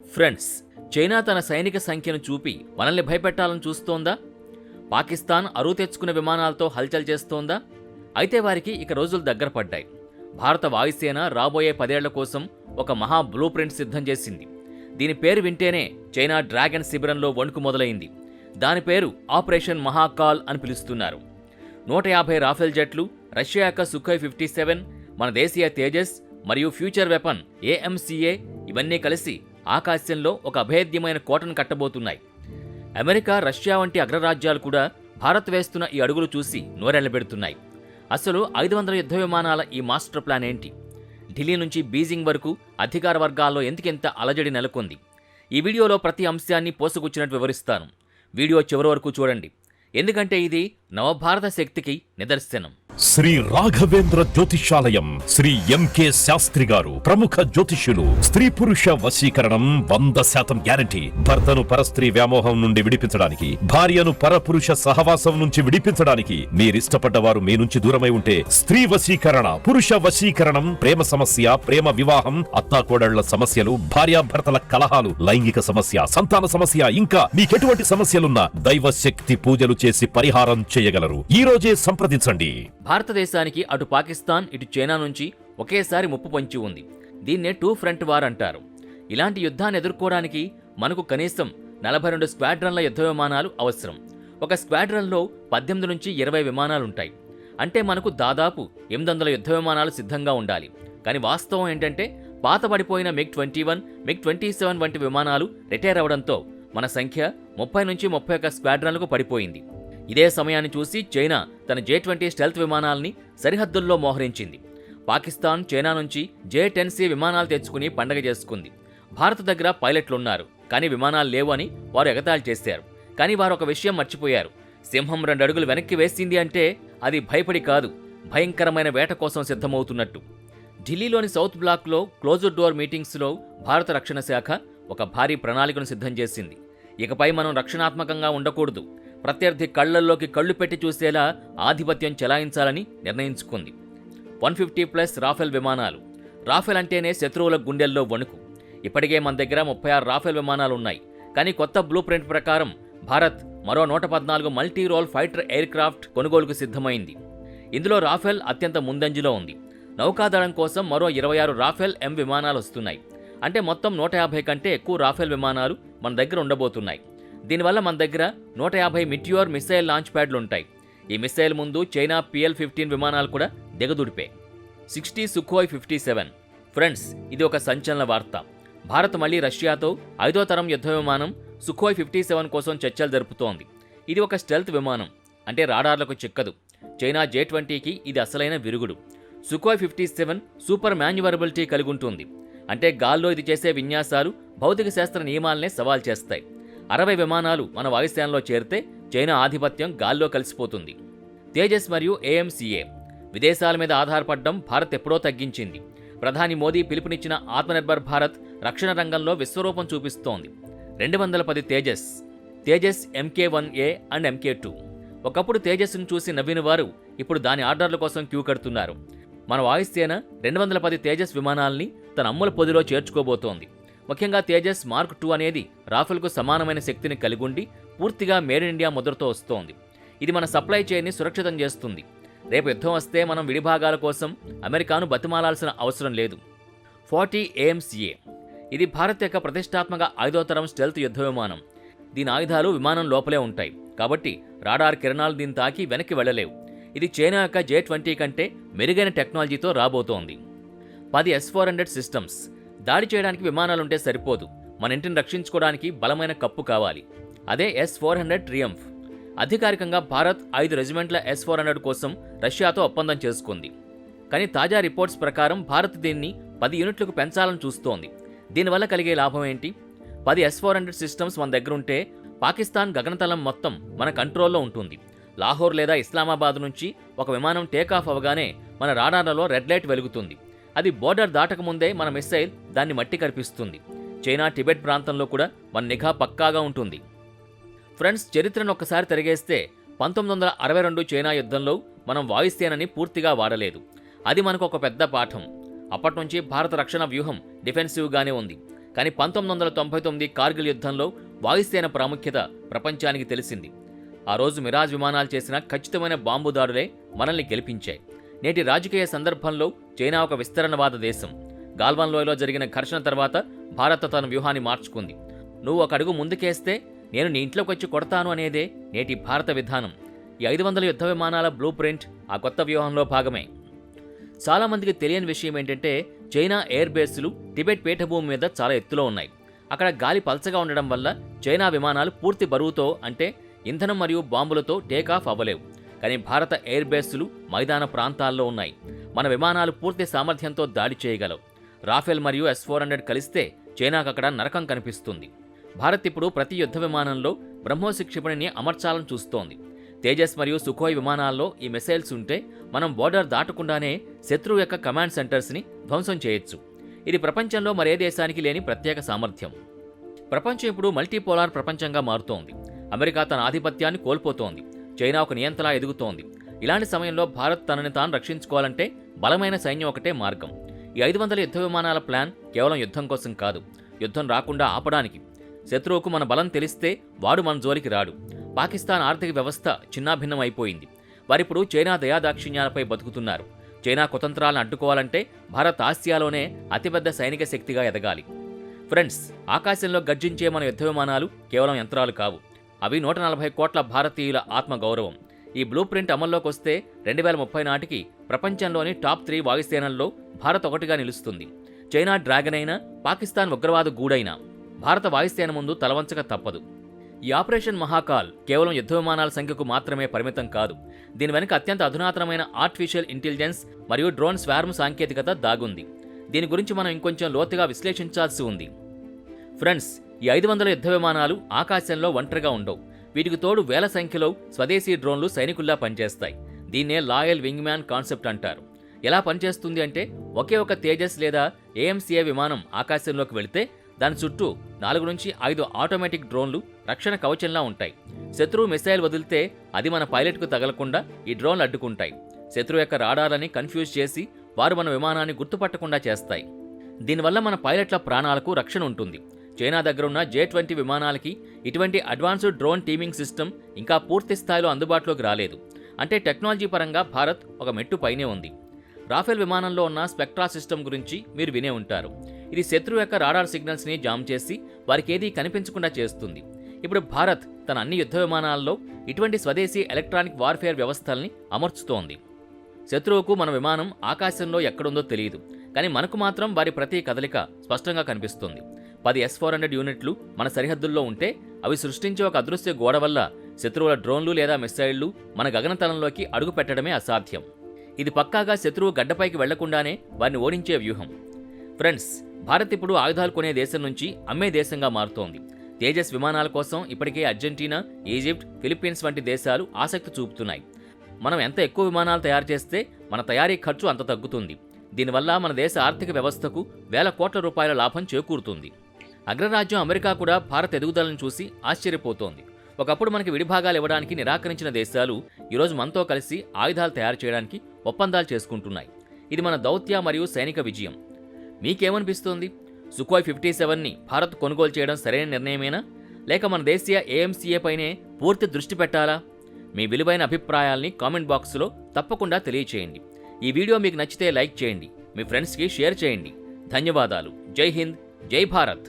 Friends, China తన సైనిక సంఖ్యను చూపి మనల్ని భయపెట్టాలని చూస్తోందా? పాకిస్తాన్ అరువు తెచ్చుకున్న విమానాలతో హల్చల్ చేస్తోందా? అయితే వారికి ఇక రోజులు దగ్గర పడ్డాయి. భారత వాయుసేన రాబోయే 10 ఏళ్ల కోసం ఒక మహా బ్లూ ప్రింట్ సిద్ధం చేసింది. దీని పేరు వింటేనే చైనా డ్రాగన్ శిబిరంలో వణుకు మొదలైంది. దాని పేరు ఆపరేషన్ మహాకాల్ అని పిలుస్తున్నారు. 150 రాఫెల్ జెట్లు, రష్యా యొక్క సుఖోయ్ 57, మన దేశీయ తేజస్ మరియు ఫ్యూచర్ వెపన్ AMCA ఇవన్నీ కలిసి ఆకాశంలో ఒక అభేద్యమైన కోటను కట్టబోతున్నాయి. అమెరికా, రష్యా వంటి అగ్రరాజ్యాలు కూడా భారత్ వేస్తున్న ఈ అడుగులు చూసి నోరెళ్లబెడుతున్నాయి. అసలు 500 యుద్ధ విమానాల ఈ మాస్టర్ ప్లాన్ ఏంటి? ఢిల్లీ నుంచి బీజింగ్ వరకు అధికార వర్గాల్లో ఎందుకింత అలజడి నెలకొంది? ఈ వీడియోలో ప్రతి అంశాన్ని పోసుగుచ్చినట్టు వివరిస్తాను. వీడియో చివరి వరకు చూడండి, ఎందుకంటే ఇది నవభారత శక్తికి నిదర్శనం. శ్రీ రాఘవేంద్ర జ్యోతిషాలయం శ్రీ ఎంకే శాస్త్రి గారు ప్రముఖ జ్యోతిష్యులు. స్త్రీ పురుష వశీకరణం 100% గ్యారంటీ. భర్తను పరస్త్రీ వ్యామోహం నుండి విడిపించడానికి, భార్యను పరపురుష సహవాసం నుంచి విడిపించడానికి, మీరిష్టపడ్డ వారు మీ నుంచి దూరమై ఉంటే స్త్రీ వశీకరణ, పురుష వశీకరణం, ప్రేమ సమస్య, ప్రేమ వివాహం, అత్తాకోడళ్ల సమస్యలు, భార్యాభర్తల కలహాలు, లైంగిక సమస్య, సంతాన సమస్య, ఇంకా మీకెటువంటి సమస్యలున్నా దైవ శక్తి పూజలు చేసి పరిహారం చేయగలరు. ఈ రోజే సంప్రదించండి. భారతదేశానికి అటు పాకిస్తాన్, ఇటు చైనా నుంచి ఒకేసారి ముప్పు పొంచి ఉంది. దీన్నే 2 ఫ్రంట్ వార్ అంటారు. ఇలాంటి యుద్ధాన్ని ఎదుర్కోవడానికి మనకు కనీసం 42 స్క్వాడ్రన్ల యుద్ధ విమానాలు అవసరం. ఒక స్క్వాడ్రన్లో 18 నుంచి 20 విమానాలుంటాయి. అంటే మనకు దాదాపు 800 యుద్ధ విమానాలు సిద్ధంగా ఉండాలి. కానీ వాస్తవం ఏంటంటే పాతబడిపోయిన MiG-21, MiG-27 వంటి విమానాలు రిటైర్ అవడంతో మన సంఖ్య 30 నుంచి 31 స్క్వాడ్రన్లకు పడిపోయింది. ఇదే సమయాన్ని చూసి చైనా తన J-20 స్టెల్త్ విమానాల్ని సరిహద్దుల్లో మోహరించింది. పాకిస్తాన్ చైనా నుంచి J-10C విమానాలు తెచ్చుకుని పండగ చేసుకుంది. భారత్ దగ్గర పైలట్లున్నారు, కానీ విమానాలు లేవు అని వారు ఎగతాళి చేశారు. కానీ వారు ఒక విషయం మర్చిపోయారు. సింహం 2 అడుగులు వెనక్కి వేసింది అంటే అది భయపడి కాదు, భయంకరమైన వేట కోసం సిద్ధమవుతున్నట్టు. ఢిల్లీలోని సౌత్ బ్లాక్లో క్లోజ్డ్ డోర్ మీటింగ్స్లో భారత రక్షణ శాఖ ఒక భారీ ప్రణాళికను సిద్ధం చేసింది. ఇకపై మనం రక్షణాత్మకంగా ఉండకూడదు, ప్రత్యర్థి కళ్లల్లోకి కళ్లు పెట్టి చూసేలా ఆధిపత్యం చెలాయించాలని నిర్ణయించుకుంది. 150+ రాఫెల్ విమానాలు. రాఫెల్ అంటేనే శత్రువుల గుండెల్లో వణుకు. ఇప్పటికే మన దగ్గర 36 రాఫెల్ విమానాలున్నాయి. కానీ కొత్త బ్లూ ప్రింట్ ప్రకారం భారత్ మరో 114 multi role fighter aircraft కొనుగోలుకు సిద్ధమైంది. ఇందులో రాఫెల్ అత్యంత ముందంజలో ఉంది. నౌకాదళం కోసం మరో 26 రాఫెల్ M విమానాలు వస్తున్నాయి. అంటే మొత్తం 150 కంటే ఎక్కువ రాఫెల్ విమానాలు మన దగ్గర ఉండబోతున్నాయి. దీనివల్ల మన దగ్గర 150 మిటియోర్ మిసైల్ లాంచ్ ప్యాడ్లుంటాయి. ఈ మిసైల్ ముందు చైనా PL-15 విమానాలు కూడా దిగదుడిపాయి. 60 సుఖోయ్ 57. ఫ్రెండ్స్, ఇది ఒక సంచలన వార్త. భారత్ మళ్లీ రష్యాతో 5వ తరం యుద్ధ విమానం సుఖోయ్ 57 కోసం చర్చలు జరుపుతోంది. ఇది ఒక స్టెల్త్ విమానం, అంటే రాడార్లకు చిక్కదు. చైనా J-20కి ఇది అసలైన విరుగుడు. సుఖోయ్ 57 సూపర్ మాన్యువరబిలిటీ కలిగి ఉంటుంది. అంటే గాల్లో ఇది చేసే విన్యాసాలు భౌతిక శాస్త్ర నియమాలనే సవాల్ చేస్తాయి. 60 విమానాలు మన వాయుసేనలో చేరితే చైనా ఆధిపత్యం గాల్లో కలిసిపోతుంది. తేజస్ మరియు AMCA. విదేశాల మీద ఆధారపడడం భారత్ ఎప్పుడో తగ్గించింది. ప్రధాని మోదీ పిలుపునిచ్చిన ఆత్మనిర్భర్ భారత్ రక్షణ రంగంలో విశ్వరూపం చూపిస్తోంది. 210 తేజస్ MK-1A అండ్ MK-2. ఒకప్పుడు తేజస్ను చూసి నవ్విన వారు ఇప్పుడు దాని ఆర్డర్ల కోసం క్యూ కడుతున్నారు. మన వాయుసేన 210 తేజస్ విమానాల్ని తన అమ్ముల పొదిలో చేర్చుకోబోతోంది. ముఖ్యంగా తేజస్ మార్క్ 2 అనేది రాఫెల్కు సమానమైన శక్తిని కలిగుండి పూర్తిగా మేడ్ ఇన్ ఇండియా ముద్రతో వస్తోంది. ఇది మన సప్లై చైన్ని సురక్షితం చేస్తుంది. రేపు యుద్ధం వస్తే మనం విడిభాగాల కోసం అమెరికాను బతిమాలాల్సిన అవసరం లేదు. 40 AMCA. ఇది భారత్ యొక్క ప్రతిష్టాత్మక 5వ తరం స్టెల్త్ యుద్ధ విమానం. దీని ఆయుధాలు విమానం లోపలే ఉంటాయి, కాబట్టి రాడార్ కిరణాలు దీన్ని తాకి వెనక్కి వెళ్లలేవు. ఇది చైనా యొక్క J-20 కంటే మెరుగైన టెక్నాలజీతో రాబోతోంది. 10 S-400 సిస్టమ్స్. దాడి చేయడానికి విమానాలుంటే సరిపోదు, మన ఇంటిని రక్షించుకోవడానికి బలమైన కప్పు కావాలి. అదే S-400 ట్రియంఫ్. అధికారికంగా భారత్ 5 రెజిమెంట్ల S-400 కోసం రష్యాతో ఒప్పందం చేసుకుంది. కానీ తాజా రిపోర్ట్స్ ప్రకారం భారత్ దీన్ని 10 యూనిట్లకు పెంచాలని చూస్తోంది. దీనివల్ల కలిగే లాభం ఏంటి? 10 S-400 సిస్టమ్స్ మన దగ్గరుంటే పాకిస్తాన్ గగనతలం మొత్తం మన కంట్రోల్లో ఉంటుంది. లాహోర్ లేదా ఇస్లామాబాద్ నుంచి ఒక విమానం టేకాఫ్ అవగానే మన రాడార్లలో రెడ్ లైట్ వెలుగుతుంది. అది బోర్డర్ దాటకముందే మన మిసైల్ దాన్ని మట్టి కరిపిస్తుంది. చైనా టిబెట్ ప్రాంతంలో కూడా మన నిఘా పక్కాగా ఉంటుంది. ఫ్రెండ్స్, చరిత్రను ఒక్కసారి తిరిగేస్తే 1962 చైనా యుద్ధంలో మనం వాయుసేనని పూర్తిగా వాడలేదు. అది మనకు ఒక పెద్ద పాఠం. అప్పట్నుంచి భారత రక్షణ వ్యూహం డిఫెన్సివ్గానే ఉంది. కానీ 1999 కార్గిల్ యుద్ధంలో వాయుసేన ప్రాముఖ్యత ప్రపంచానికి తెలిసింది. ఆ రోజు మిరాజ్ విమానాలు చేసిన ఖచ్చితమైన బాంబు దాడులే మనల్ని గెలిపించాయి. నేటి రాజకీయ సందర్భంలో చైనా ఒక విస్తరణవాద దేశం. గాల్వాన్ లోయలో జరిగిన ఘర్షణ తర్వాత భారత్ తన వ్యూహాన్ని మార్చుకుంది. నువ్వు ఒక అడుగు ముందుకేస్తే నేను నీ ఇంట్లోకి వచ్చి కొడతాను అనేదే నేటి భారత విధానం. ఈ 500 యుద్ధ విమానాల బ్లూ ప్రింట్ ఆ కొత్త వ్యూహంలో భాగమే. చాలామందికి తెలియని విషయం ఏంటంటే చైనా ఎయిర్ బేస్లు టిబెట్ పీఠభూమి మీద చాలా ఎత్తులో ఉన్నాయి. అక్కడ గాలి పల్చగా ఉండడం వల్ల చైనా విమానాలు పూర్తి బరువుతో అంటే ఇంధనం మరియు బాంబులతో టేకాఫ్ అవ్వలేవు. కానీ భారత ఎయిర్ బేస్లు మైదాన ప్రాంతాల్లో ఉన్నాయి. మన విమానాలు పూర్తి సామర్థ్యంతో దాడి చేయగలవు. రాఫెల్ మరియు S-400 కలిస్తే చైనాకు అక్కడ నరకం కనిపిస్తుంది. భారత్ ఇప్పుడు ప్రతి యుద్ధ విమానంలో బ్రహ్మోస్ క్షిపణిని అమర్చాలని చూస్తోంది. తేజస్ మరియు సుఖోయ్ విమానాల్లో ఈ మిసైల్స్ ఉంటే మనం బోర్డర్ దాటకుండానే శత్రువు యొక్క కమాండ్ సెంటర్స్ని ధ్వంసం చేయొచ్చు. ఇది ప్రపంచంలో మరే దేశానికి లేని ప్రత్యేక సామర్థ్యం. ప్రపంచం ఇప్పుడు మల్టీపోలార్ ప్రపంచంగా మారుతోంది. అమెరికా తన ఆధిపత్యాన్ని కోల్పోతోంది. చైనా ఒక నియంతలా ఎదుగుతోంది. ఇలాంటి సమయంలో భారత్ తనని తాను రక్షించుకోవాలంటే బలమైన సైన్యం ఒకటే మార్గం. ఈ 500 యుద్ధ విమానాల ప్లాన్ కేవలం యుద్ధం కోసం కాదు, యుద్ధం రాకుండా ఆపడానికి. శత్రువుకు మన బలం తెలిస్తే వాడు మన జోలికి రాడు. పాకిస్తాన్ ఆర్థిక వ్యవస్థ చిన్నాభిన్నం అయిపోయింది. వారిప్పుడు చైనా దయాదాక్షిణ్యాలపై బతుకుతున్నారు. చైనా కుతంత్రాలను అడ్డుకోవాలంటే భారత్ ఆసియాలోనే అతిపెద్ద సైనిక శక్తిగా ఎదగాలి. ఫ్రెండ్స్, ఆకాశంలో గర్జించే మన యుద్ధ విమానాలు కేవలం యంత్రాలు కావు. అవి 140 కోట్ల భారతీయుల ఆత్మగౌరవం. ఈ బ్లూ ప్రింట్ అమల్లోకి వస్తే 2030 నాటికి ప్రపంచంలోని టాప్ 3 వాయుసేనల్లో భారత్ ఒకటిగా నిలుస్తుంది. చైనా డ్రాగన్ అయినా, పాకిస్తాన్ ఉగ్రవాద గూడైనా భారత వాయుసేన ముందు తలవంచక తప్పదు. ఈ ఆపరేషన్ మహాకాల్ కేవలం యుద్ధ విమానాల సంఖ్యకు మాత్రమే పరిమితం కాదు. దీని వెనుక అత్యంత అధునాతనమైన ఆర్టిఫిషియల్ ఇంటెలిజెన్స్ మరియు డ్రోన్ స్వార్మ్ సాంకేతికత దాగుంది. దీని గురించి మనం ఇంకొంచెం లోతుగా విశ్లేషించాల్సి ఉంది. ఫ్రెండ్స్, ఈ 500 యుద్ధ విమానాలు ఆకాశంలో ఒంటరిగా ఉండవు. వీటికి తోడు వేల సంఖ్యలో స్వదేశీ డ్రోన్లు సైనికుల్లా పనిచేస్తాయి. దీన్నే లాయల్ వింగ్ మ్యాన్ కాన్సెప్ట్ అంటారు. ఎలా పనిచేస్తుంది అంటే ఒకే ఒక తేజస్ లేదా AMCA విమానం ఆకాశంలోకి వెళితే దాని చుట్టూ 4 నుంచి 5 ఆటోమేటిక్ డ్రోన్లు రక్షణ కవచంలా ఉంటాయి. శత్రువు మిసైల్ వదిలితే అది మన పైలట్కు తగలకుండా ఈ డ్రోన్లు అడ్డుకుంటాయి. శత్రువు యొక్క రాడార్లని కన్ఫ్యూజ్ చేసి వారు మన విమానాన్ని గుర్తుపట్టకుండా చేస్తాయి. దీనివల్ల మన పైలట్ల ప్రాణాలకు రక్షణ ఉంటుంది. చైనా దగ్గరున్న J-20 విమానాలకి ఇటువంటి అడ్వాన్స్డ్ డ్రోన్ టీమింగ్ సిస్టమ్ ఇంకా పూర్తి స్థాయిలో అందుబాటులోకి రాలేదు. అంటే టెక్నాలజీ పరంగా భారత్ ఒక మెట్టు పైనే ఉంది. రాఫెల్ విమానంలో ఉన్న స్పెక్ట్రా సిస్టమ్ గురించి మీరు వినే ఉంటారు. ఇది శత్రువు యొక్క రాడార్ సిగ్నల్స్ని జామ్ చేసి వారికి ఏదీ కనిపించకుండా చేస్తుంది. ఇప్పుడు భారత్ తన అన్ని యుద్ధ విమానాల్లో ఇటువంటి స్వదేశీ ఎలక్ట్రానిక్ వార్ఫేర్ వ్యవస్థల్ని అమర్చుతోంది. శత్రువుకు మన విమానం ఆకాశంలో ఎక్కడుందో తెలియదు, కానీ మనకు మాత్రం వారి ప్రతి కదలిక స్పష్టంగా కనిపిస్తుంది. 10 S-400 యూనిట్లు మన సరిహద్దుల్లో ఉంటే అవి సృష్టించే ఒక అదృశ్య గోడ వల్ల శత్రువుల డ్రోన్లు లేదా మిసైళ్లు మన గగనతలంలోకి అడుగు పెట్టడమే అసాధ్యం. ఇది పక్కాగా శత్రువు గడ్డపైకి వెళ్లకుండానే వారిని ఓడించే వ్యూహం. ఫ్రెండ్స్, భారత్ ఇప్పుడు ఆయుధాలు కొనే దేశం నుంచి అమ్మే దేశంగా మారుతోంది. తేజస్ విమానాల కోసం ఇప్పటికే అర్జెంటీనా, ఈజిప్ట్, ఫిలిప్పీన్స్ వంటి దేశాలు ఆసక్తి చూపుతున్నాయి. మనం ఎంత ఎక్కువ విమానాలు తయారు చేస్తే మన తయారీ ఖర్చు అంత తగ్గుతుంది. దీనివల్ల మన దేశ ఆర్థిక వ్యవస్థకు వేల కోట్ల రూపాయల లాభం చేకూరుతుంది. అగ్రరాజ్యం అమెరికా కూడా భారత్ ఎదుగుదలను చూసి ఆశ్చర్యపోతోంది. ఒకప్పుడు మనకి విడిభాగాలు ఇవ్వడానికి నిరాకరించిన దేశాలు ఈరోజు మనతో కలిసి ఆయుధాలు తయారు చేయడానికి ఒప్పందాలు చేసుకుంటున్నాయి. ఇది మన దౌత్య మరియు సైనిక విజయం. మీకేమనిపిస్తోంది? సుఖోయ్ 57ని భారత్ కొనుగోలు చేయడం సరైన నిర్ణయమేనా, లేక మన దేశీయ AMCA పైనే పూర్తి దృష్టి పెట్టాలా? మీ విలువైన అభిప్రాయాల్ని కామెంట్ బాక్సులో తప్పకుండా తెలియచేయండి. ఈ వీడియో మీకు నచ్చితే లైక్ చేయండి, మీ ఫ్రెండ్స్కి షేర్ చేయండి. ధన్యవాదాలు. జై హింద్, జై భారత్.